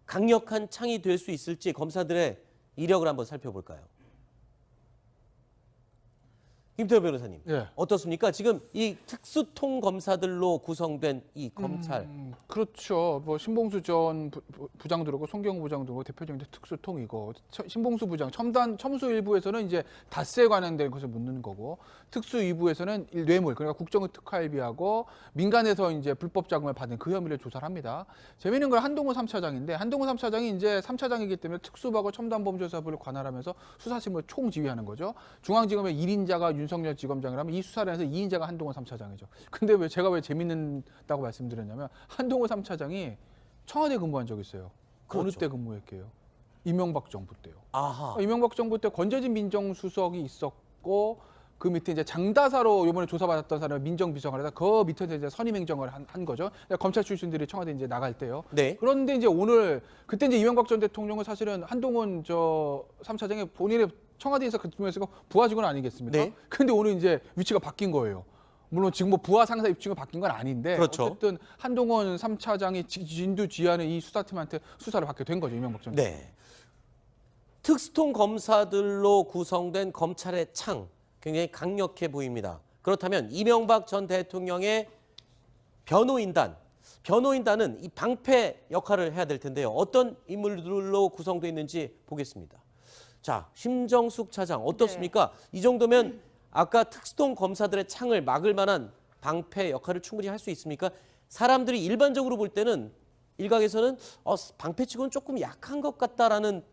강력한 창이 될 수 있을지 검사들의 이력을 한번 살펴볼까요? 김태호 변호사님, 예. 어떻습니까? 지금 이 특수통 검사들로 구성된 이 검찰. 그렇죠. 뭐 신봉수 전 부장도 그렇고 송경호 부장도 그렇고 대표적인 특수통이고 신봉수 부장 첨수 일부에서는 이제 다스에 관련된 것을 묻는 거고 특수 2부에서는 뇌물 그러니까 국정의 특활비하고 민간에서 이제 불법 자금을 받은 그 혐의를 조사를 합니다. 재미있는 건 한동훈 3차장인데 한동훈 3차장이 이제 3차장이기 때문에 특수부하고 첨단범죄수사부를 관할하면서 수사심을 총지휘하는 거죠. 중앙지검의 1인자가 윤석열 지검장이라면 이 수사를 해서 2인자가 한동훈 3차장이죠. 근데 제가 왜 재밌다고 말씀드렸냐면 한동훈 3차장이 청와대 근무한 적이 있어요. 그렇죠. 어느 때 근무했게요? 이명박 정부 때요. 아하. 이명박 정부 때 권재진 민정수석이 있었고 그 밑에 이제 장다사로 이번에 조사받았던 사람을 민정비서관 해서 그 밑에서 이제 선임행정을 한 거죠. 검찰 출신들이 청와대 이제 나갈 때요. 네. 그런데 이제 오늘 그때 이제 이명박 전 대통령은 사실은 한동훈 3차장이 본인의 청와대에서 근무했으니까 부하 직원 아니겠습니까? 네. 근데 오늘 이제 위치가 바뀐 거예요. 물론 지금 뭐 부하 상사 입증이 바뀐 건 아닌데 그렇죠. 어쨌든 한동훈 3차장이 진두지휘하는 이 수사팀한테 수사를 받게 된 거죠. 이명박 전 대통령. 네. 특수통 검사들로 구성된 검찰의 창 굉장히 강력해 보입니다. 그렇다면 이명박 전 대통령의 변호인단은 이 방패 역할을 해야 될 텐데요. 어떤 인물들로 구성되어 있는지 보겠습니다. 자, 심정숙 차장 어떻습니까? 네. 이 정도면 아까 특수통 검사들의 창을 막을 만한 방패 역할을 충분히 할 수 있습니까? 사람들이 일반적으로 볼 때는 일각에서는 방패치고는 조금 약한 것 같다라는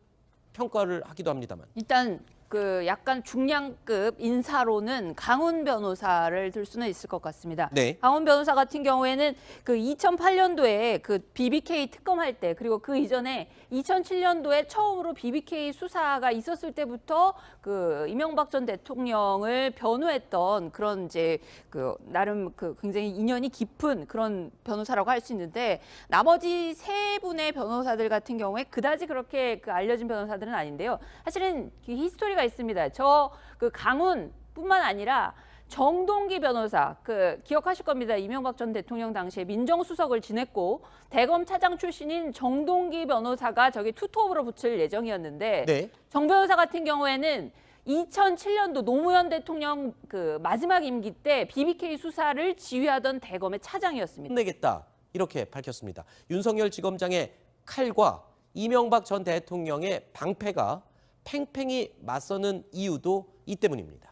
평가를 하기도 합니다만. 일단 그 약간 중량급 인사로는 강훈 변호사를 들 수는 있을 것 같습니다. 네. 강훈 변호사 같은 경우에는 그 2008년도에 그 BBK 특검할 때, 그리고 그 이전에 2007년도에 처음으로 BBK 수사가 있었을 때부터 그 이명박 전 대통령을 변호했던 그런 이제 그 나름 그 굉장히 인연이 깊은 그런 변호사라고 할 수 있는데, 나머지 세 분의 변호사들 같은 경우에 그다지 그렇게 그 알려진 변호사들은 아닌데요. 사실은 그 히스토리가 있습니다. 저 그 강훈뿐만 아니라 정동기 변호사, 그 기억하실 겁니다. 이명박 전 대통령 당시에 민정수석을 지냈고 대검 차장 출신인 정동기 변호사가 저기 투톱으로 붙일 예정이었는데, 네. 정 변호사 같은 경우에는 2007년도 노무현 대통령 그 마지막 임기 때 BBK 수사를 지휘하던 대검의 차장이었습니다. 끝내겠다 이렇게 밝혔습니다. 윤석열 지검장의 칼과 이명박 전 대통령의 방패가 팽팽히 맞서는 이유도 이 때문입니다.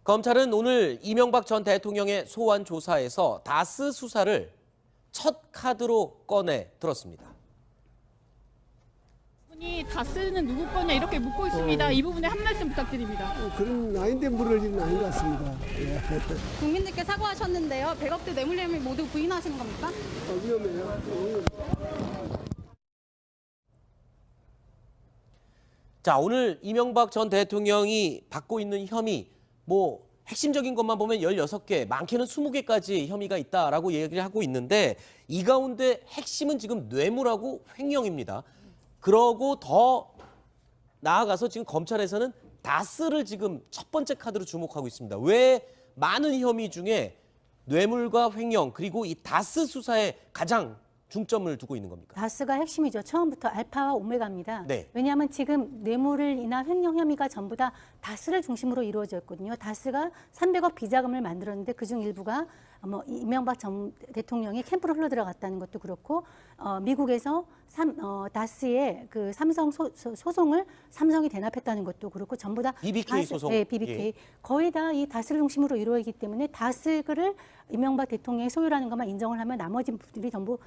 검찰은 오늘 이명박 전 대통령의 소환 조사에서 다스 수사를 첫 카드로 꺼내 들었습니다. 분이 다스는 누구 거냐 이렇게 묻고 있습니다. 이 부분에 한 말씀 부탁드립니다. 그런 나인데 물을 일은 아닌 것 같습니다. 예. 국민들께 사과하셨는데요. 100억대 뇌물 혐의 모두 부인하시는 겁니까? 위험해요. 자, 오늘 이명박 전 대통령이 받고 있는 혐의, 뭐 핵심적인 것만 보면 16개, 많게는 20개까지 혐의가 있다라고 얘기를 하고 있는데, 이 가운데 핵심은 지금 뇌물하고 횡령입니다. 그러고 더 나아가서 지금 검찰에서는 다스를 지금 첫 번째 카드로 주목하고 있습니다. 왜 많은 혐의 중에 뇌물과 횡령, 그리고 이 다스 수사에 가장 중점을 두고 있는 겁니까? 다스가 핵심이죠. 처음부터 알파와 오메가입니다. 네. 왜냐하면 지금 뇌물을 인한 횡령 혐의가 전부 다 다스를 중심으로 이루어졌거든요. 다스가 300억 비자금을 만들었는데 그중 일부가 뭐 이명박 전 대통령이 캠프로 흘러들어갔다는 것도 그렇고, 미국에서 다스의 그 삼성 소송을 삼성이 대납했다는 것도 그렇고, 전부 다 BBK 소송. 네, BBK. 예. 거의 다 이 다스를 중심으로 이루어지기 때문에 다스를 이명박 대통령의 소유라는 것만 인정을 하면 나머지 분들이 전부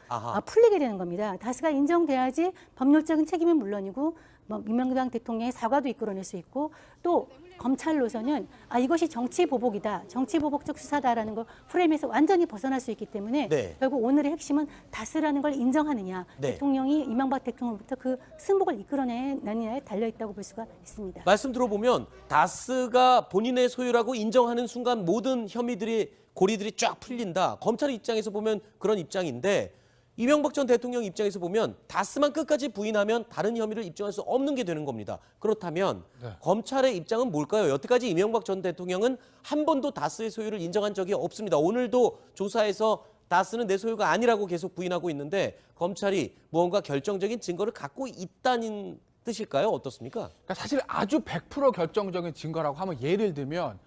풀리게 되는 겁니다. 다스가 인정돼야지 법률적인 책임은 물론이고 뭐 이명박 대통령의 사과도 이끌어낼 수 있고, 또 검찰로서는 이것이 정치 보복이다, 정치 보복적 수사다라는 걸 프레임에서 완전히 벗어날 수 있기 때문에 네. 결국 오늘의 핵심은 다스라는 걸 인정하느냐, 네. 대통령이 이명박 대통령부터 그 승복을 이끌어내느냐에 달려있다고 볼 수가 있습니다. 말씀 들어보면 다스가 본인의 소유라고 인정하는 순간 모든 혐의들이 고리들이 쫙 풀린다. 검찰 입장에서 보면 그런 입장인데, 이명박 전 대통령 입장에서 보면 다스만 끝까지 부인하면 다른 혐의를 입증할 수 없는 게 되는 겁니다. 그렇다면 검찰의 입장은 뭘까요? 여태까지 이명박 전 대통령은 한 번도 다스의 소유를 인정한 적이 없습니다. 오늘도 조사에서 다스는 내 소유가 아니라고 계속 부인하고 있는데, 검찰이 무언가 결정적인 증거를 갖고 있다는 뜻일까요? 어떻습니까? 그러니까 사실 아주 100% 결정적인 증거라고 하면, 예를 들면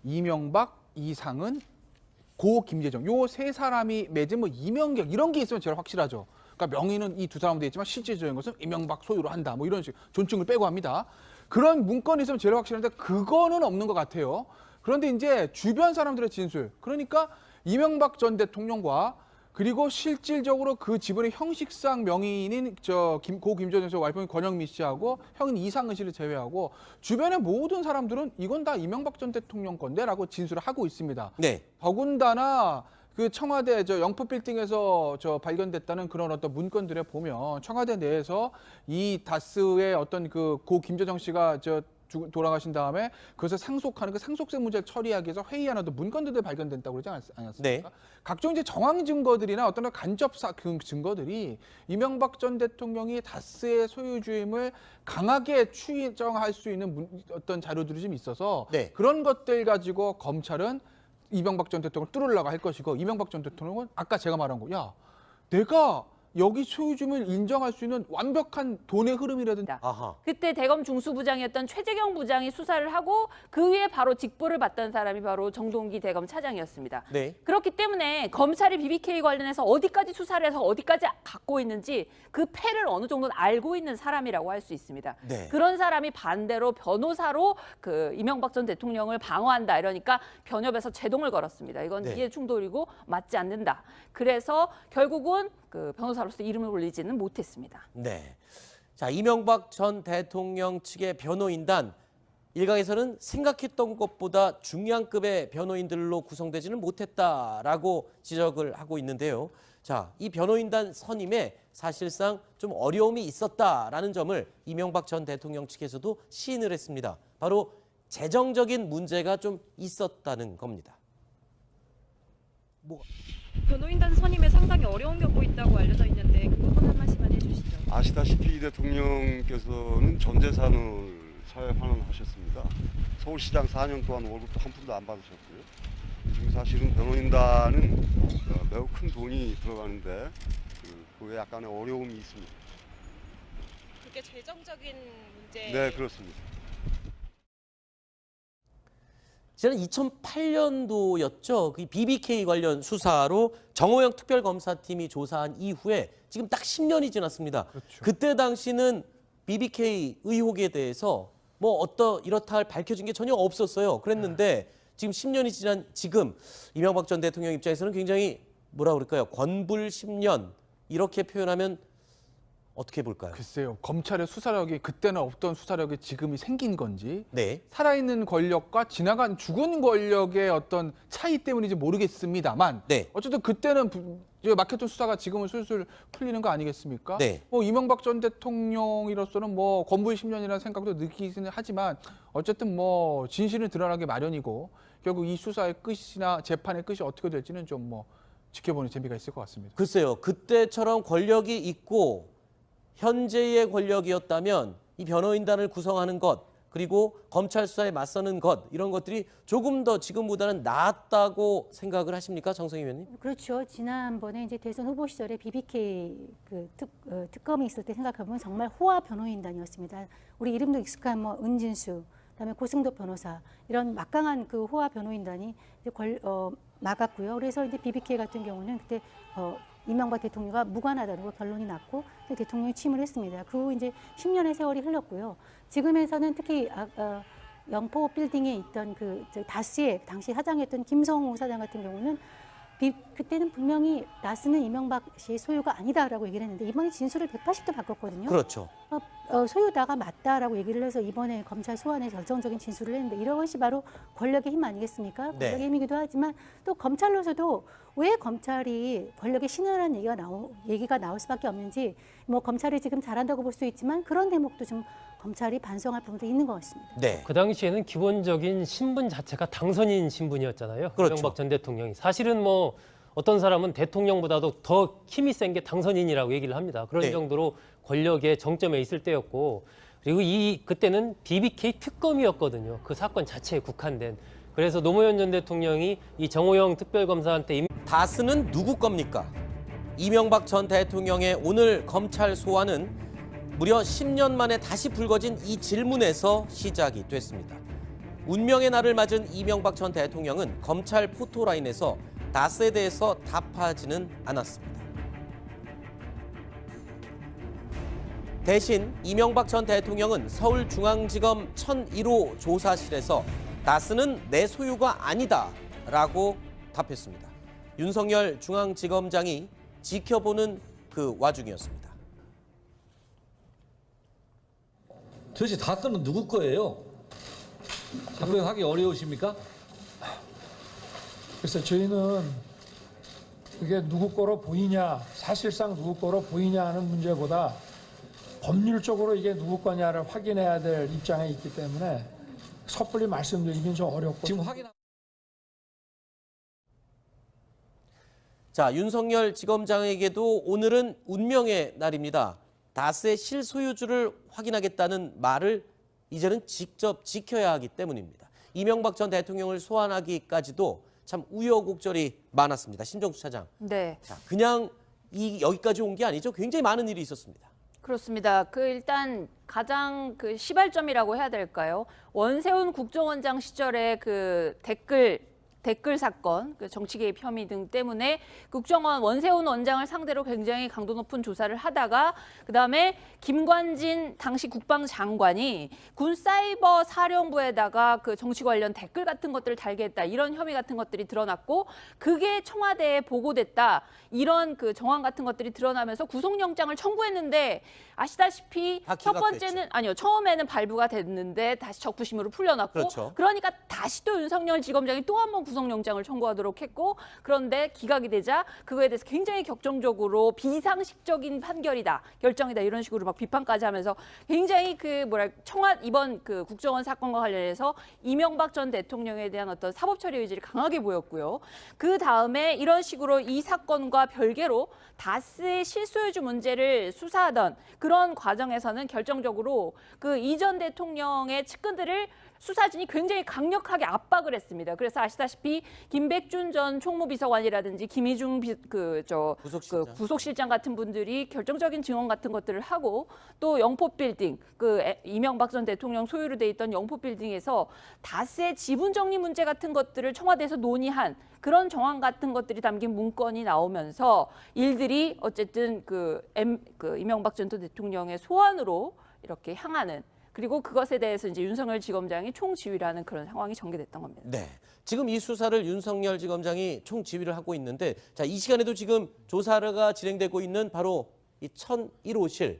이명박, 이상은, 고 김재정, 요 세 사람이 맺은 뭐 이명박 이런 게 있으면 제일 확실하죠. 그러니까 명의는 이 두 사람 돼 있지만 실질적인 것은 이명박 소유로 한다, 뭐 이런 식 존칭을 빼고 합니다. 그런 문건이 있으면 제일 확실한데 그거는 없는 것 같아요. 그런데 이제 주변 사람들의 진술, 그러니까 이명박 전 대통령과 그리고 실질적으로 그 지분의 형식상 명의인인 고 김재정 씨 와이프인 권영미 씨하고 형인 이상은 씨를 제외하고 주변의 모든 사람들은 이건 다 이명박 전 대통령 건데라고 진술을 하고 있습니다. 네. 더군다나 그 청와대 영포 빌딩에서 발견됐다는 그런 어떤 문건들에 보면, 청와대 내에서 이 다스의 어떤 그 고 김재정 씨가 돌아가신 다음에 그것을 상속하는 그 상속세 문제를 처리하기 위해서 회의하는 어떤 문건들이 발견된다고 그러지 않았습니까? 네. 각종 이제 정황 증거들이나 어떤 간접 증거들이 이명박 전 대통령이 다스의 소유주임을 강하게 추정할 수 있는 어떤 자료들이 좀 있어서, 네. 그런 것들 가지고 검찰은 이명박 전 대통령을 뚫으려고 할 것이고, 이명박 전 대통령은 아까 제가 말한 거, 야, 내가 여기 소유주임을 인정할 수 있는 완벽한 돈의 흐름이라든지. 그때 대검 중수부장이었던 최재경 부장이 수사를 하고 그 위에 바로 직보를 받던 사람이 바로 정동기 대검 차장이었습니다. 네. 그렇기 때문에 검찰이 BBK 관련해서 어디까지 수사를 해서 어디까지 갖고 있는지 그 패를 어느 정도는 알고 있는 사람이라고 할 수 있습니다. 네. 그런 사람이 반대로 변호사로 그 이명박 전 대통령을 방어한다 이러니까 변협에서 제동을 걸었습니다. 이건 네. 이해 충돌이고 맞지 않는다. 그래서 결국은 그 변호사로서 이름을 올리지는 못했습니다. 네. 자, 이명박 전 대통령 측의 변호인단, 일각에서는 생각했던 것보다 중량급의 변호인들로 구성되지는 못했다라고 지적을 하고 있는데요. 자, 이 변호인단 선임에 사실상 좀 어려움이 있었다라는 점을 이명박 전 대통령 측에서도 시인을 했습니다. 바로 재정적인 문제가 좀 있었다는 겁니다. 변호인단 선임에 상당히 어려운 겪고 있다고 알려져 있는데 그 부분 한 말씀만 해주시죠. 아시다시피 이 대통령께서는 전 재산을 사회 환원하셨습니다. 서울시장 4년 동안 월급도 한 푼도 안 받으셨고요. 지금 사실은 변호인단은 매우 큰 돈이 들어가는데 그에 약간의 어려움이 있습니다. 그게 재정적인 문제. 네, 그렇습니다. 지난 2008년도였죠. 그 BBK 관련 수사로 정호영 특별검사팀이 조사한 이후에 지금 딱 10년이 지났습니다. 그렇죠. 그때 당시는 BBK 의혹에 대해서 뭐 이렇다 할 밝혀진 게 전혀 없었어요. 그랬는데 지금 10년이 지난 지금 이명박 전 대통령 입장에서는 굉장히 뭐라 그럴까요? 권불 10년 이렇게 표현하면 어떻게 볼까요? 글쎄요. 검찰의 수사력이 그때는 없던 수사력이 지금이 생긴 건지 네. 살아있는 권력과 지나간 죽은 권력의 어떤 차이 때문인지 모르겠습니다만 네. 어쨌든 그때는 막혔던 수사가 지금은 술술 풀리는 거 아니겠습니까? 네. 뭐 이명박 전 대통령으로서는 뭐 권부의 10년이라는 생각도 느끼기는 하지만 어쨌든 뭐 진실은 드러나기 마련이고 결국 이 수사의 끝이나 재판의 끝이 어떻게 될지는 좀 뭐 지켜보는 재미가 있을 것 같습니다. 글쎄요. 그때처럼 권력이 있고 현재의 권력이었다면 이 변호인단을 구성하는 것 그리고 검찰 수사에 맞서는 것 이런 것들이 조금 더 지금보다는 나았다고 생각을 하십니까, 정성희 의원님? 그렇죠. 지난번에 이제 대선 후보 시절에 BBK 특검이 있을 때 생각해보면 정말 호화 변호인단이었습니다. 우리 이름도 익숙한 뭐 은진수, 그다음에 고승도 변호사 이런 막강한 그 호화 변호인단이 이제 막았고요. 그래서 이제 BBK 같은 경우는 그때 이명박 대통령과 무관하다고 결론이 났고 대통령이 취임을 했습니다. 그 후 이제 10년의 세월이 흘렀고요. 지금에서는 특히 영포 빌딩에 있던 그 다스의 당시 사장이었던 김성호 사장 같은 경우는 그때는 분명히 다스는 이명박 씨의 소유가 아니다라고 얘기를 했는데 이번에 진술을 180도 바꿨거든요. 그렇죠. 소유다가 맞다라고 얘기를 해서 이번에 검찰 소환에 결정적인 진술을 했는데 이런 것이 바로 권력의 힘 아니겠습니까? 네. 권력의 힘이기도 하지만 또 검찰로서도 왜 검찰이 권력의 신이라는 얘기가 나올 수밖에 없는지 뭐 검찰이 지금 잘한다고 볼 수 있지만 그런 대목도 좀 검찰이 반성할 부분도 있는 것 같습니다. 네. 그 당시에는 기본적인 신분 자체가 당선인 신분이었잖아요. 그렇죠. 이명박 전 대통령이. 사실은 뭐 어떤 사람은 대통령보다도 더 힘이 센 게 당선인이라고 얘기를 합니다. 그런 네. 정도로 권력의 정점에 있을 때였고 그리고 그때는 BBK 특검이었거든요. 그 사건 자체에 국한된. 그래서 노무현 전 대통령이 이 정호영 특별검사한테 다스는 누구 겁니까? 이명박 전 대통령의 오늘 검찰 소환은 무려 10년 만에 다시 불거진 이 질문에서 시작이 됐습니다. 운명의 날을 맞은 이명박 전 대통령은 검찰 포토라인에서 다스에 대해서 답하지는 않았습니다. 대신 이명박 전 대통령은 서울중앙지검 1001호 조사실에서 다스는 내 소유가 아니다라고 답했습니다. 윤석열 중앙지검장이 지켜보는 그 와중이었습니다. 도대체 다스는 누구 거예요? 답변하기 어려우십니까? 그래서 저희는 그게 누구 거로 보이냐, 사실상 누구 거로 보이냐 하는 문제보다 법률적으로 이게 누구 거냐를 확인해야 될 입장에 있기 때문에 섣불리 말씀드리긴 좀 어렵고 지금 확인. 자, 윤석열 지검장에게도 오늘은 운명의 날입니다. 다스의 실소유주를 확인하겠다는 말을 이제는 직접 지켜야 하기 때문입니다. 이명박 전 대통령을 소환하기까지도 참 우여곡절이 많았습니다. 신정수 차장. 네. 자, 그냥 여기까지 온 게 아니죠. 굉장히 많은 일이 있었습니다. 그렇습니다. 일단 가장 시발점이라고 해야 될까요? 원세훈 국정원장 시절에 댓글 댓글 사건, 그 정치 개입 혐의 등 때문에 국정원 원세훈 원장을 상대로 굉장히 강도 높은 조사를 하다가 그다음에 김관진 당시 국방장관이 군 사이버 사령부에다가 그 정치 관련 댓글 같은 것들을 달게 했다. 이런 혐의 같은 것들이 드러났고 그게 청와대에 보고됐다. 이런 그 정황 같은 것들이 드러나면서 구속영장을 청구했는데 아시다시피 첫 번째는 아니요. 처음에는 발부가 됐는데 다시 적부심으로 풀려났고 그렇죠. 그러니까 다시 또 윤석열 지검장이 또 한 번 구속영장을 청구하도록 했고 그런데 기각이 되자 그거에 대해서 굉장히 격정적으로 비상식적인 판결이다, 결정이다 이런 식으로 막 비판까지 하면서 굉장히 그 이번 그 국정원 사건과 관련해서 이명박 전 대통령에 대한 어떤 사법 처리 의지를 강하게 보였고요. 그 다음에 이런 식으로 이 사건과 별개로 다스의 실소유주 문제를 수사하던 그런 과정에서는 결정적으로 그 이 전 대통령의 측근들을 수사진이 굉장히 강력하게 압박을 했습니다. 그래서 아시다시피 김백준 전 총무비서관이라든지 김희중 부속실장 같은 분들이 결정적인 증언 같은 것들을 하고 또 영포빌딩, 이명박 전 대통령 소유로 돼 있던 영포빌딩에서 다스의 지분 정리 문제 같은 것들을 청와대에서 논의한 그런 정황 같은 것들이 담긴 문건이 나오면서 일들이 어쨌든 이명박 전 대통령의 소환으로 이렇게 향하는 그리고 그것에 대해서 이제 윤석열 지검장이 총지휘를 하는 그런 상황이 전개됐던 겁니다. 네. 지금 이 수사를 윤석열 지검장이 총지휘를 하고 있는데 자, 이 시간에도 지금 조사가 진행되고 있는 바로 이 1001호실.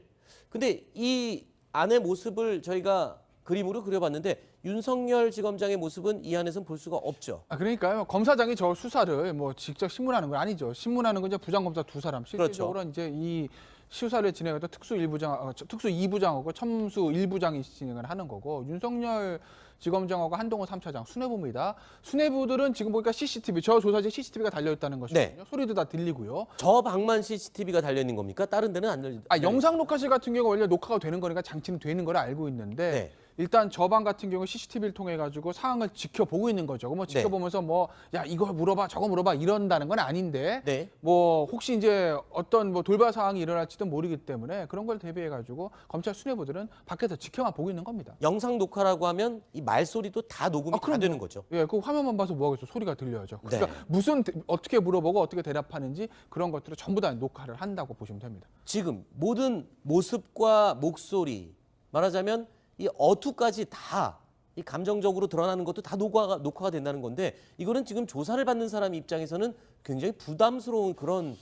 근데 이 안의 모습을 저희가 그림으로 그려봤는데 윤석열 지검장의 모습은 이 안에서는 볼 수가 없죠. 그러니까요. 검사장이 저 수사를 뭐 직접 신문하는 건 아니죠. 신문하는 건 이제 부장검사 두 사람. 실질적으로 그렇죠. 이제 이 수사를 진행했던 특수 2부장하고 첨수 1부장이 진행을 하는 거고 윤석열 지검장하고 한동훈 3차장 수뇌부입니다. 수뇌부들은 지금 보니까 CCTV, 저 조사지에 CCTV가 달려있다는 것이거든요. 네. 소리도 다 들리고요. 저 방만 CCTV가 달려있는 겁니까? 다른 데는 안 달려? 영상 녹화실 같은 경우가 원래 녹화가 되는 거니까 장치는 되는 걸 알고 있는데 네. 일단 저 방 같은 경우 CCTV를 통해 가지고 상황을 지켜보고 있는 거죠. 뭐 지켜보면서 뭐 야 이거 물어봐 저거 물어봐 이런다는 건 아닌데 네. 뭐 혹시 이제 어떤 뭐 돌발 상황이 일어날지도 모르기 때문에 그런 걸 대비해 가지고 검찰 수뇌부들은 밖에서 지켜만 보고 있는 겁니다. 영상 녹화라고 하면 이 말소리도 다 녹음이 다 되는 거죠. 예, 그 화면만 봐서 뭐 하겠어. 소리가 들려야죠. 그러니까 네. 어떻게 물어보고 어떻게 대답하는지 그런 것들을 전부 다 녹화를 한다고 보시면 됩니다. 지금 모든 모습과 목소리 말하자면 이 어투까지 다 이 감정적으로 드러나는 것도 다 녹화가 된다는 건데 이거는 지금 조사를 받는 사람 입장에서는 굉장히 부담스러운 그런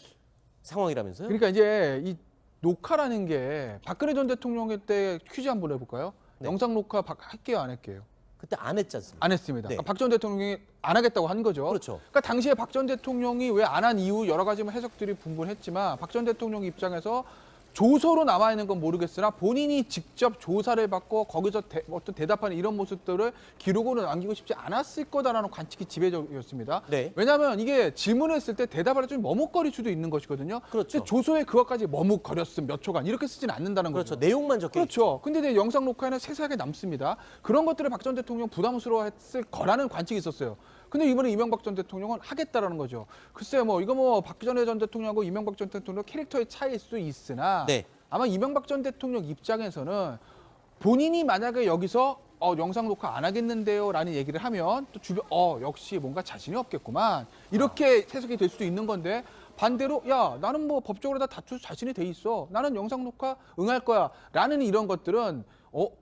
상황이라면서요? 그러니까 이제 이 녹화라는 게 박근혜 전 대통령 때 퀴즈 한번 해볼까요? 네. 영상 녹화 할게요, 안 할게요? 그때 안 했지 않습니까? 안 했습니다. 네. 그러니까 박 전 대통령이 안 하겠다고 한 거죠. 그렇죠. 그러니까 당시에 박 전 대통령이 왜 안 한 이유 여러 가지 해석들이 분분했지만 박 전 대통령 입장에서 조서로 남아 있는 건 모르겠으나 본인이 직접 조사를 받고 거기서 어떤 대답하는 이런 모습들을 기록으로 남기고 싶지 않았을 거다라는 관측이 지배적이었습니다. 네. 왜냐하면 이게 질문을 했을 때 대답을 좀 머뭇거릴 수도 있는 것이거든요. 그렇죠. 근데 조서에 그것까지 머뭇거렸음 몇 초간 이렇게 쓰지는 않는다는 그렇죠. 거죠. 내용만 적혀 그렇죠. 근데 이제 영상 녹화에는 세세하게 남습니다. 그런 것들을 박 전 대통령 부담스러워했을 거라는 관측이 있었어요. 근데 이번에 이명박 전 대통령은 하겠다라는 거죠. 글쎄요, 뭐 이거 뭐 박근혜 전 대통령하고 이명박 전 대통령 캐릭터의 차이일 수 있으나 네. 아마 이명박 전 대통령 입장에서는 본인이 만약에 여기서 영상 녹화 안 하겠는데요라는 얘기를 하면 또 주변 역시 뭔가 자신이 없겠구만 이렇게 해석이 될 수도 있는 건데 반대로 야 나는 뭐 법적으로 다 다툴 자신이 돼 있어 나는 영상 녹화 응할 거야라는 이런 것들은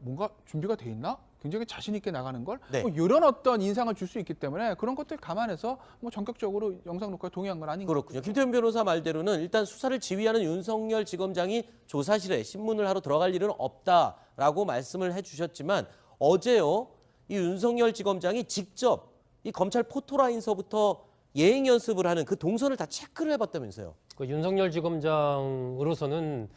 뭔가 준비가 돼 있나? 굉장히 자신 있게 나가는 걸 네. 뭐 이런 어떤 인상을 줄 수 있기 때문에 그런 것들 감안해서 뭐 전격적으로 영상 녹화에 동의한 건 아닌 것 같아요. 그렇군요. 김태현 변호사 말대로는 일단 수사를 지휘하는 윤석열 지검장이 조사실에 신문을 하러 들어갈 일은 없다라고 말씀을 해주셨지만 어제요 이 윤석열 지검장이 직접 이 검찰 포토라인서부터 예행 연습을 하는 그 동선을 다 체크를 해봤다면서요. 윤석열 지검장으로서는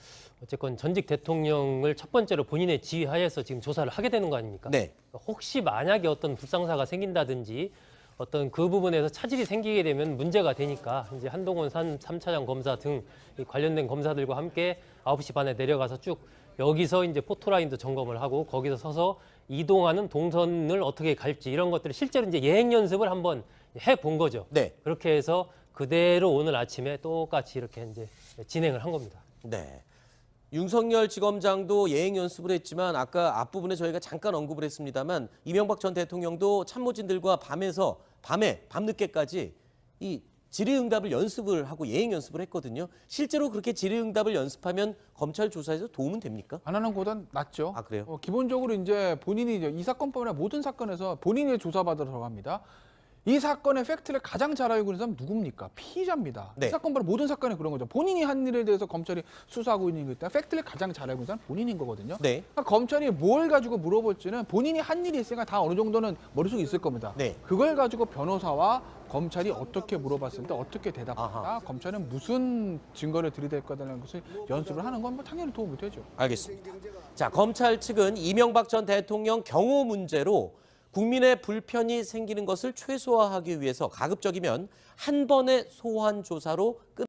어쨌건 전직 대통령을 첫 번째로 본인의 지휘하에서 지금 조사를 하게 되는 거 아닙니까? 네. 혹시 만약에 어떤 불상사가 생긴다든지 어떤 그 부분에서 차질이 생기게 되면 문제가 되니까 이제 한동훈 3차장 검사 등 관련된 검사들과 함께 9시 반에 내려가서 쭉 여기서 이제 포토라인도 점검을 하고 거기서 서서 이동하는 동선을 어떻게 갈지 이런 것들을 실제로 이제 예행 연습을 한번 해본 거죠. 네. 그렇게 해서 그대로 오늘 아침에 똑같이 이렇게 이제 진행을 한 겁니다. 네. 윤석열 지검장도 예행 연습을 했지만 아까 앞부분에 저희가 잠깐 언급을 했습니다만 이명박 전 대통령도 참모진들과 밤늦게까지 이 질의응답을 연습을 하고 예행 연습을 했거든요. 실제로 그렇게 질의응답을 연습하면 검찰 조사에서 도움은 됩니까? 안 하는 것보단 낫죠. 아, 그래요? 기본적으로 이제 본인이 이 사건뿐만 아니라 모든 사건에서 본인이 조사받으러 들어갑니다. 이 사건의 팩트를 가장 잘 알고 있는 사람은 누굽니까? 피의자입니다. 네. 이 사건보다 모든 사건이 그런 거죠. 본인이 한 일에 대해서 검찰이 수사하고 있는 거기 때문에 팩트를 가장 잘 알고 있는 사람은 본인인 거거든요. 네. 그러니까 검찰이 뭘 가지고 물어볼지는 본인이 한 일이 있으니까 다 어느 정도는 머릿속에 있을 겁니다. 네. 그걸 가지고 변호사와 검찰이 어떻게 물어봤을 때 어떻게 대답한다, 검찰은 무슨 증거를 들이댈 거다라는 것을 연습을 하는 건 뭐 당연히 도움이 되죠. 알겠습니다. 자, 검찰 측은 이명박 전 대통령 경호 문제로 국민의 불편이 생기는 것을 최소화하기 위해서 가급적이면 한 번의 소환 조사로 끝